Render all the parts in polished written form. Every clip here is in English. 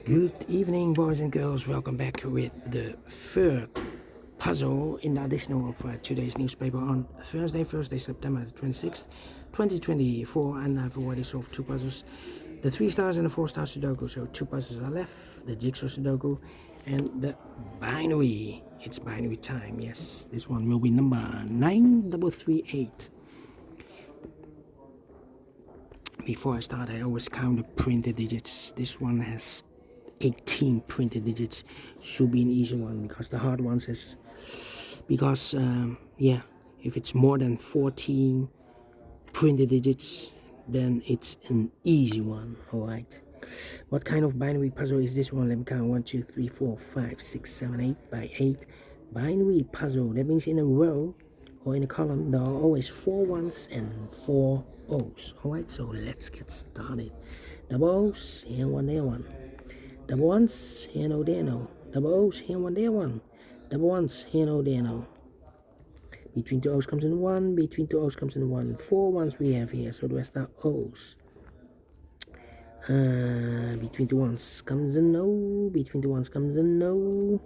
Good evening, boys and girls. Welcome back with the third puzzle in the edition of today's newspaper on Thursday, September 26th, 2024. And I've already solved two puzzles, the 3-star and the 4-star Sudoku. So two puzzles are left, the jigsaw Sudoku and the binary. It's binary time, yes. This one will be number 9338. Before I start, I always count the printed digits. This one has 18 printed digits. Should be an easy one, because the hard ones is if it's more than 14 printed digits, then it's an easy one. All right, what kind of binary puzzle is this one? Let me count: 1 2 3 4 5 6 7 8 by 8 binary puzzle. That means in a row or in a column there are always 4 ones and 4 O's. All right, so let's get started. Double O's, here one, there one. Double ones, here no, there no. Double O's, here one, there one. Double ones, here no, there no. Between two O's comes in 1, between two O's comes in 1. 4 ones we have here, so the rest are O's. Between two ones comes a no, between two ones comes a no.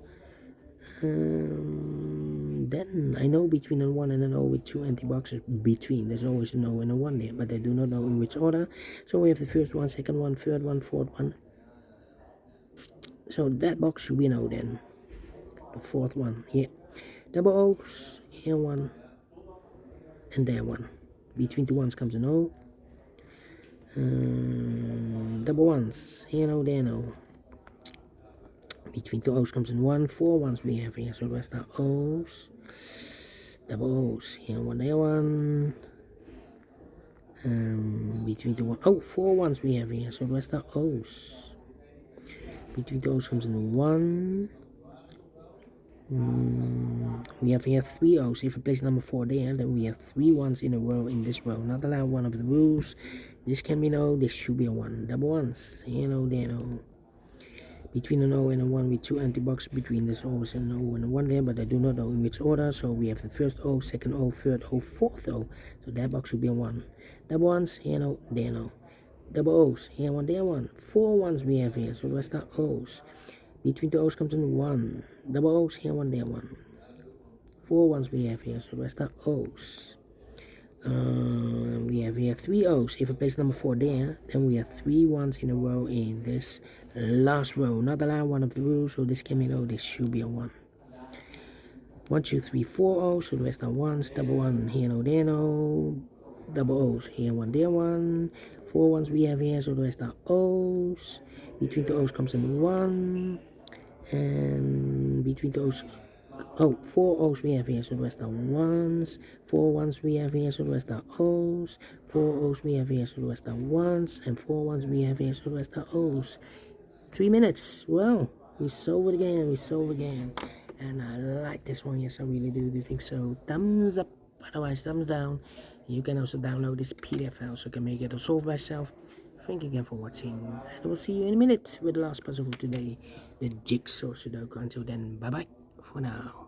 Then I know between a 1 and an O with 2 empty boxes between. There's always an O and a 1 there, but I do not know in which order. So we have the first one, second one, third one, fourth one. So that box should be an O then. The fourth one, yeah. Double O's, here one, and there one. Between two ones comes an O. Double ones, here no, there no. Between two O's comes in 1. 4 ones we have here, so the rest are O's. Double O's, here one, there one. Between two one, 4 ones we have here, so the rest are O's. Between two O's comes in 1. We have here 3 O's. If we place number 4 there, then we have 3 ones in a row in this row. Not allowed one of the rules. This can be no, this should be a 1. Double ones, here no, there no. Between an O and a 1 with 2 empty boxes between. There's always an O and a 1 there, but I do not know in which order. So we have the first O, second O, third O, fourth O. So that box should be a 1. Double ones, here no, there no. Double O's, here one, there one. 4 ones we have here, so the rest are O's. Between two O's comes in 1. Double O's, here one, there one. 4 ones we have here, so the rest are O's. We have here 3 O's. If I place number 4 there, then we have 3 ones in a row in this last row. Not allowed one of the rules, so this can be no, this should be a 1. 1 2 3 4 O's, so the rest are 1s. Double 1, here no, there no. Double O's, here one, there one. 4 ones we have here, so the rest are O's. Between the O's comes in 1. And between the O's, 4 O's we have here, so the rest are 1s. 4 ones we have here, so the rest are O's. 4 O's we have here, so the rest are 1s. And 4 ones we have here, so the rest are O's. 3 minutes. Well, we solve it again, And I like this one, yes, I really do think so. Thumbs up, otherwise thumbs down. You can also download this PDF file so you can make it or solve myself. Thank you again for watching, and I will see you in a minute with the last puzzle for today, the jigsaw Sudoku. Until then, bye bye for now.